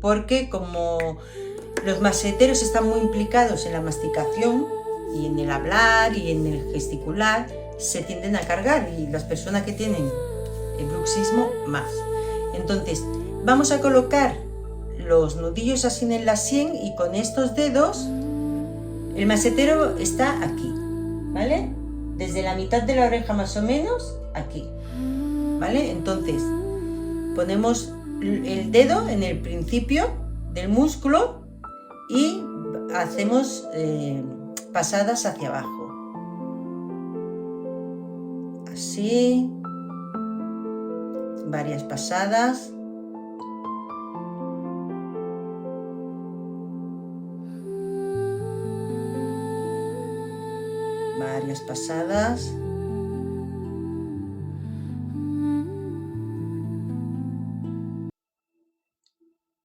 porque como los maseteros están muy implicados en la masticación y en el hablar y en el gesticular, se tienden a cargar, y las personas que tienen el bruxismo más. Entonces vamos a colocar los nudillos así en la sien, y con estos dedos el masetero está aquí, ¿vale? Desde la mitad de la oreja más o menos, aquí, ¿vale? Entonces ponemos el dedo en el principio del músculo y hacemos pasadas hacia abajo, así, varias pasadas. Varias pasadas.